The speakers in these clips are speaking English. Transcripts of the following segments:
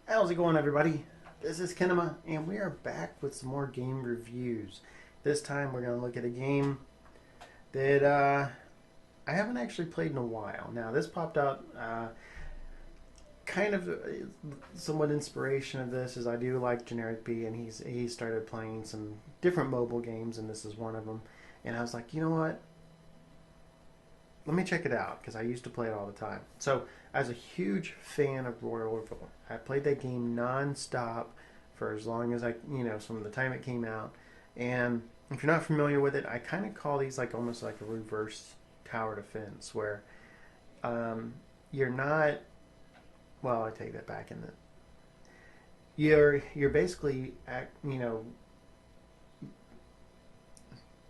How's it going, everybody? This is Kinema, and we are back with some more game reviews. This time, we're going to look at a game that I haven't actually played in a while. Now, this popped out kind of somewhat inspiration of this, as I do like Generic B, and he started playing some different mobile games, and this is one of them. And I was like, you know what? Let me check it out because I used to play it all the time. So I was a huge fan of Royal Revolt. I played that game nonstop for as long as from the time it came out. And if you're not familiar with it, I kind of call these like almost like a reverse tower defense, where you're not. Well, I take that back. In that you're basically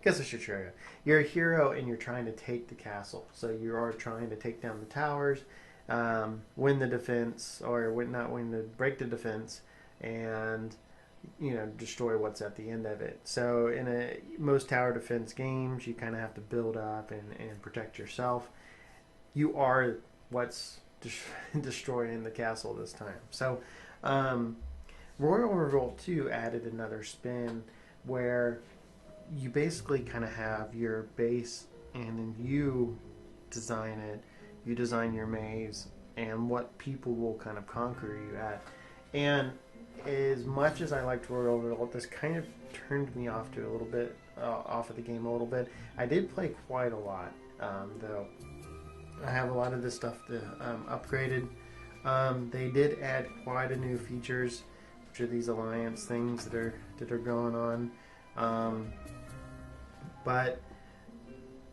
guess I should show you. You're a hero and you're trying to take the castle. So you are trying to take down the towers, win the defense, or not win the break the defense, and destroy what's at the end of it. So in most tower defense games, you kind of have to build up and protect yourself. You are what's destroying the castle this time. So Royal Revolt 2 added another spin where you basically kind of have your base and then you design it, you design your maze and what people will kind of conquer you at. And as much as I liked Royal Revolt, this kind of turned me off to a little bit, off of the game a little bit. I did play quite a lot, though. I have a lot of this stuff upgraded. They did add quite a new features, which are these alliance things that are going on. But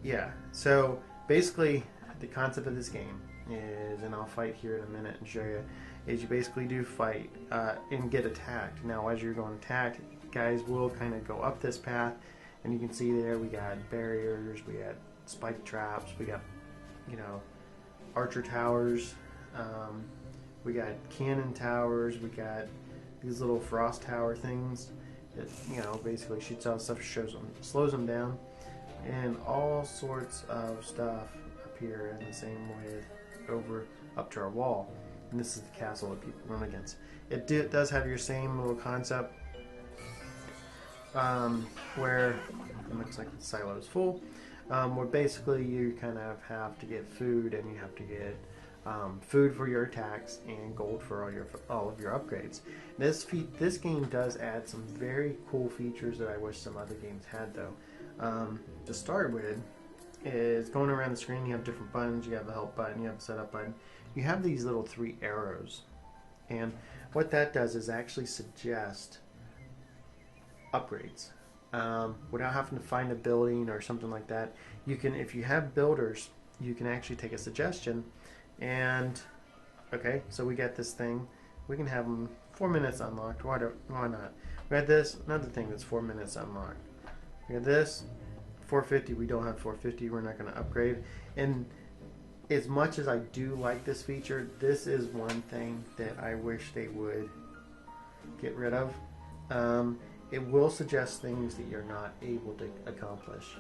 yeah, so basically the concept of this game is, and I'll fight here in a minute and show you, is you basically do fight and get attacked. Now as you're going attacked, guys will kind of go up this path, and you can see there we got barriers, we got spike traps, we got archer towers, we got cannon towers, we got these little frost tower things that basically shoots out stuff, slows them down, and all sorts of stuff appear in the same way over up to our wall. And this is the castle that people run against. It does have your same little concept, where it looks like the silo is full, where basically you kind of have to get food, and you have to get food for your attacks and gold for all of your upgrades. This game does add some very cool features that I wish some other games had, though. To start with, is going around the screen. You have different buttons. You have the help button. You have the setup button. You have these little 3 arrows, and what that does is actually suggest upgrades without having to find a building or something like that. You can, if you have builders, you can actually take a suggestion. And okay, so we got this thing. We can have them 4 minutes unlocked. Why not? We got this, another thing that's 4 minutes unlocked. We got this, 450. We don't have 450. We're not going to upgrade. And as much as I do like this feature, this is one thing that I wish they would get rid of. It will suggest things that you're not able to accomplish.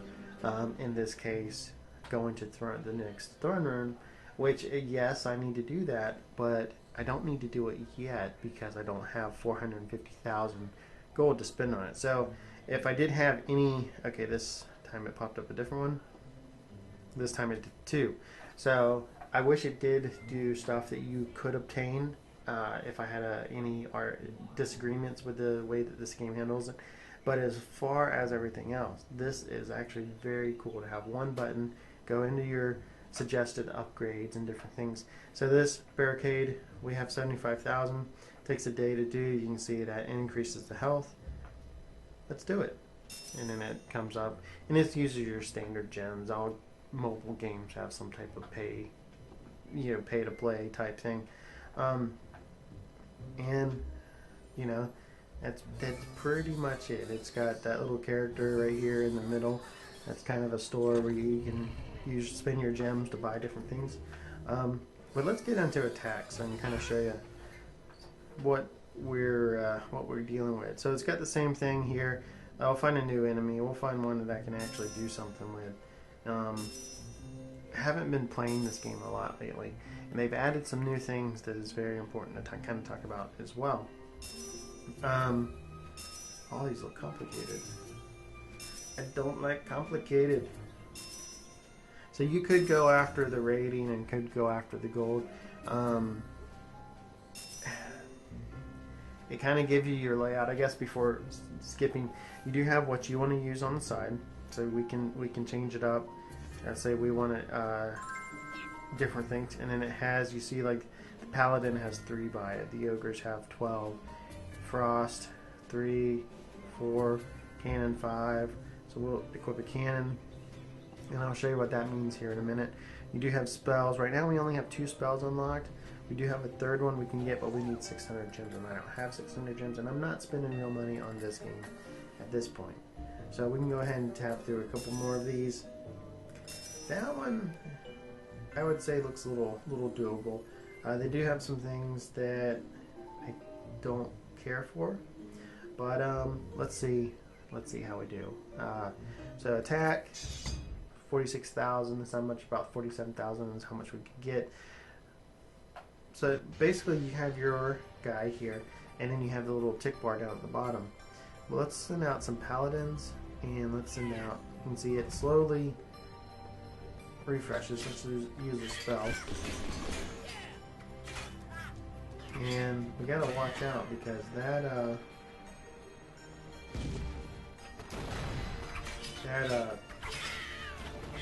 In this case, going to the next throne room. Which, yes, I need to do that, but I don't need to do it yet because I don't have 450,000 gold to spend on it. So, if I did have any... Okay, this time it popped up a different one. This time it did 2. So, I wish it did do stuff that you could obtain if I had any disagreements with the way that this game handles it. But as far as everything else, this is actually very cool to have one button, go into your suggested upgrades and different things. So this barricade, we have 75,000. Takes a day to do. You can see that it increases the health. Let's do it. And then it comes up, and it uses your standard gems. All mobile games have some type of pay to play type thing. And that's pretty much it. It's got that little character right here in the middle. That's kind of a store where you can spend your gems to buy different things. But let's get into attacks and kind of show you what we're dealing with. So it's got the same thing here. I'll find a new enemy. We'll find one that I can actually do something with. haven't been playing this game a lot lately, and they've added some new things that is very important to kind of talk about as well. All these look complicated. I don't like complicated. So you could go after the rating and could go after the gold. It kind of gives you your layout, I guess. Before skipping, you do have what you want to use on the side, so we can change it up. Let's say we want it different things, and then it has, you see, like the paladin has 3 by it, the ogres have 12, frost 3, 4, cannon 5. So we'll equip a cannon, and I'll show you what that means here in a minute. You do have spells. Right now we only have 2 spells unlocked. We do have a third one we can get, but we need 600 gems, and I don't have 600 gems, and I'm not spending real money on this game at this point. So we can go ahead and tap through a couple more of these. That one, I would say, looks a little doable. They do have some things that I don't care for, but let's see how we do. So attack, 46,000. That's not much. About 47,000 is how much we could get. So basically, you have your guy here, and then you have the little tick bar down at the bottom. Well, let's send out some paladins, and let's send out. You can see it slowly refreshes. Let's use a spell, and we gotta watch out because that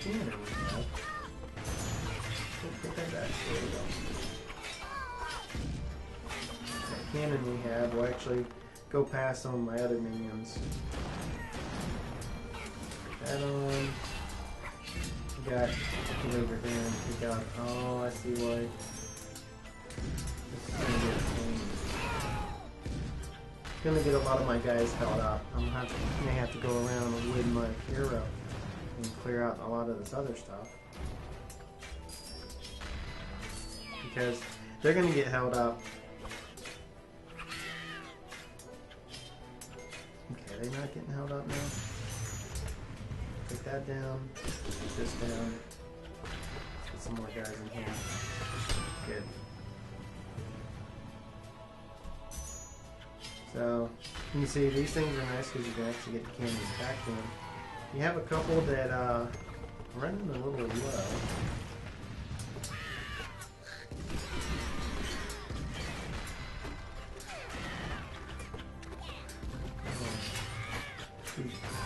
cannon we have. Put that back. There we go. That cannon we have will actually go past some of my other minions. Put that on. We got it over here and pick out. Oh, I see why. This is gonna get a pain. It's gonna get a lot of my guys held up. May have to go around with my hero and clear out a lot of this other stuff, because they're going to get held up. Okay, they're not getting held up now. Take that down. Take this down. Get some more guys in here. Good. So, you can see these things are nice because you can actually get the cannons back to them. You have a couple that are running a little low.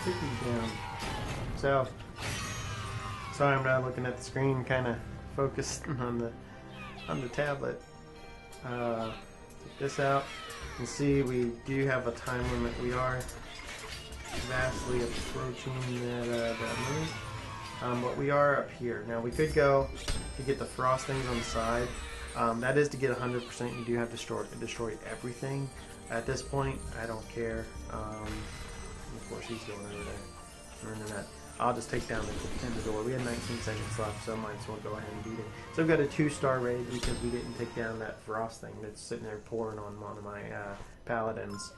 Take these down. So, sorry I'm not looking at the screen, kind of focused on the tablet. Take this out. You can see we do have a time limit. We are vastly approaching that move, but we are up here. Now we could go to get the frost things on the side. That is to get 100%. You do have to destroy everything. At this point, I don't care. Of course, he's going over there. Running that. I'll just take down the door. We had 19 seconds left, so I might as well go ahead and beat it. So I've got a 2-star raid because we didn't take down that frost thing that's sitting there pouring on one of my paladins.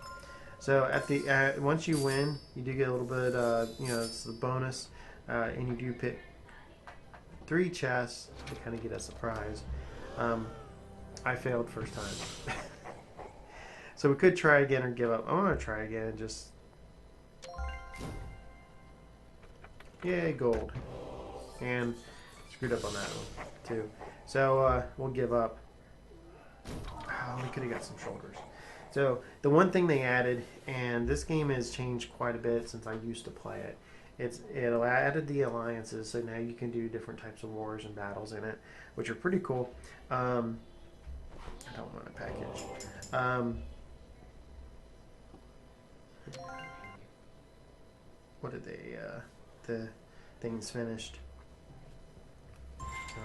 So at the once you win, you do get a little bit, it's the bonus, and you do pick 3 chests to kind of get a surprise. I failed first time, so we could try again or give up. I'm gonna try again and just, yay, gold, and screwed up on that one too. So we'll give up. Oh, we could have got some shoulders. So the one thing they added, and this game has changed quite a bit since I used to play it, it added the alliances, so now you can do different types of wars and battles in it, which are pretty cool. I don't want a package. What did they, the thing's finished. So,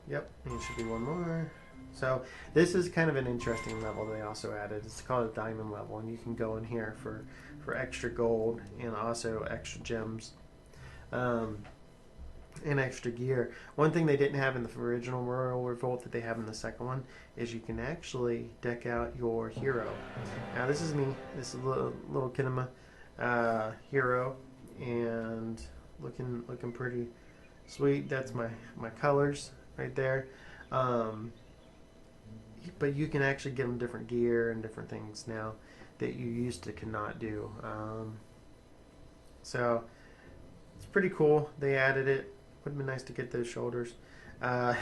yep, and it should be one more. So this is kind of an interesting level they also added. It's called a diamond level, and you can go in here for extra gold and also extra gems and extra gear. One thing they didn't have in the original Royal Revolt that they have in the second one is you can actually deck out your hero. Now this is me. This is a little Kinema hero, and looking pretty Sweet, that's my colors right there. Um, but you can actually give them different gear and different things now that you used to cannot do. So it's pretty cool. They added it. Would have been nice to get those shoulders. Uh,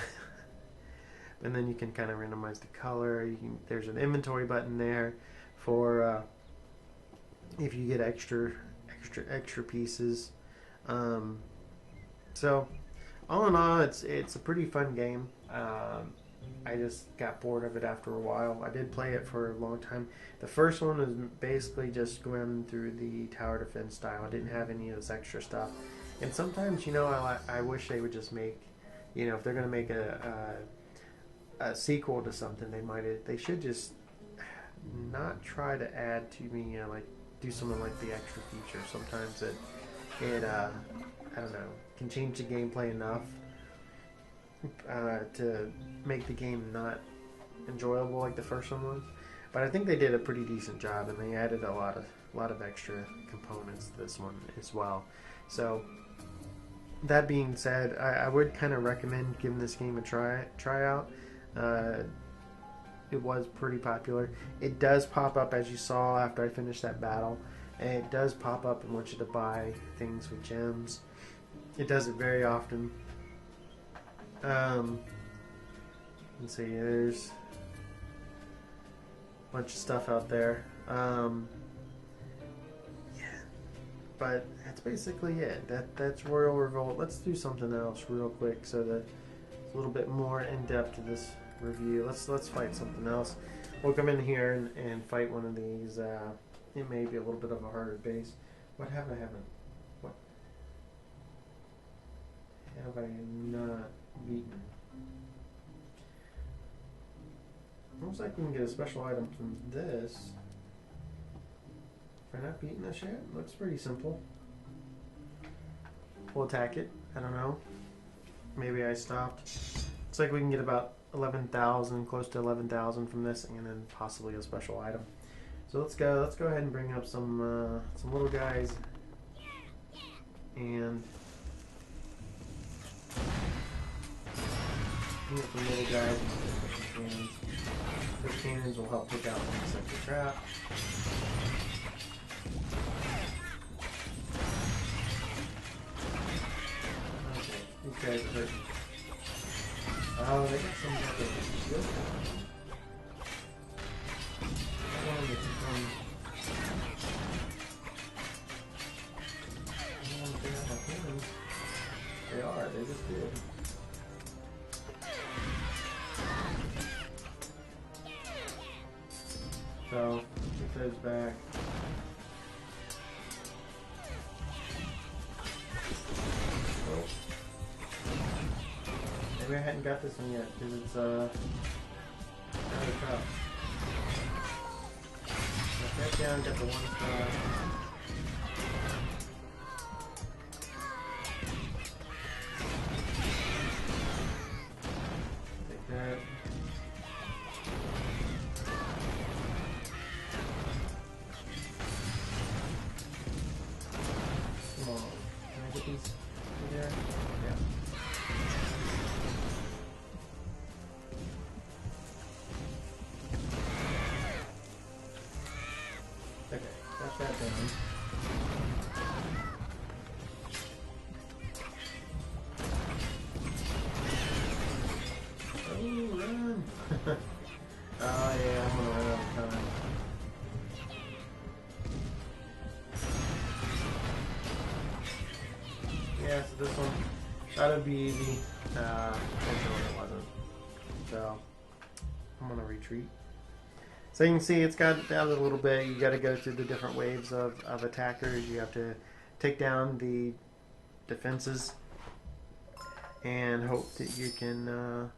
and then you can kind of randomize the color. There's an inventory button there for if you get extra pieces. Um, so all in all, it's a pretty fun game. I just got bored of it after a while. I did play it for a long time. The first one was basically just going through the tower defense style. I didn't have any of this extra stuff. And sometimes, I wish they would just make, if they're going to make a sequel to something, they should just not try to add too many, like do something like the extra feature. Sometimes it I don't know, can change the gameplay enough to make the game not enjoyable like the first one was. But I think they did a pretty decent job, and they added a lot of extra components to this one as well. So that being said, I would kind of recommend giving this game a try out. It was pretty popular. It does pop up, as you saw after I finished that battle. And it does pop up and want you to buy things with gems. It does it very often. Let's see, there's a bunch of stuff out there. Yeah, but that's basically it. That's Royal Revolt. Let's do something else real quick so that it's a little bit more in depth to this review. Let's fight something else. We'll come in here and fight one of these. It may be a little bit of a harder base. What have I haven't? What have I not beaten? Looks like we can get a special item from this. Have I not beaten this yet? Looks pretty simple. We'll attack it. I don't know. Maybe I stopped. Looks like we can get about 11,000, close to 11,000 from this, and then possibly a special item. So let's go. Let's go ahead and bring up some little guys, and bring up some little guys and some cannons. Those cannons will help take out things like the trap. Okay, these guys are hurting. Oh, they got some type of shield. They are, they just did. So, get those back. Oh. Maybe I hadn't got this one yet, because it's rather tough. Right down, got the one star. Take that. Come on. Can I get these in there? Yeah. Okay, got that down. Oh, run! Oh yeah, I'm gonna run out of time. Yeah, so this one, that would be easy. Unfortunately it wasn't. So, I'm gonna retreat. So you can see it's got down a little bit. You got to go through the different waves of attackers. You have to take down the defenses and hope that you can,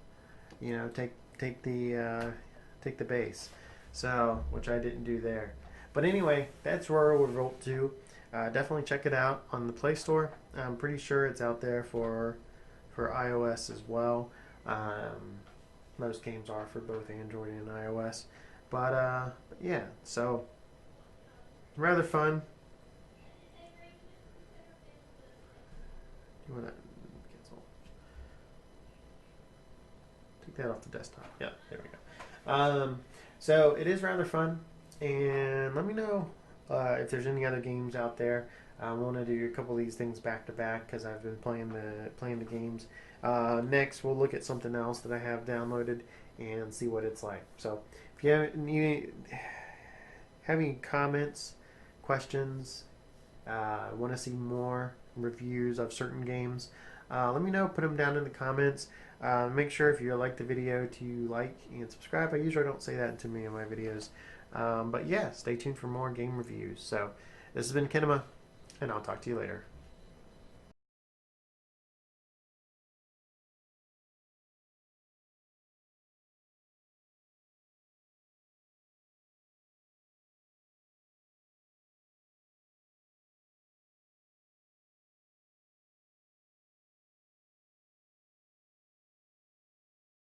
take the base. So, which I didn't do there. But anyway, that's Royal Revolt 2. Definitely check it out on the Play Store. I'm pretty sure it's out there for iOS as well. Most games are for both Android and iOS. But yeah, so rather fun. You want to cancel? take that off the desktop. Yeah, there we go. So it is rather fun, and let me know if there's any other games out there. I want to do a couple of these things back to back because I've been playing the games. Next, we'll look at something else that I have downloaded and see what it's like. So, if you have any comments, questions, want to see more reviews of certain games, let me know. Put them down in the comments. Make sure if you like the video to like and subscribe. I usually don't say that in too many of my videos. But yeah, stay tuned for more game reviews. So, this has been Kinema, and I'll talk to you later.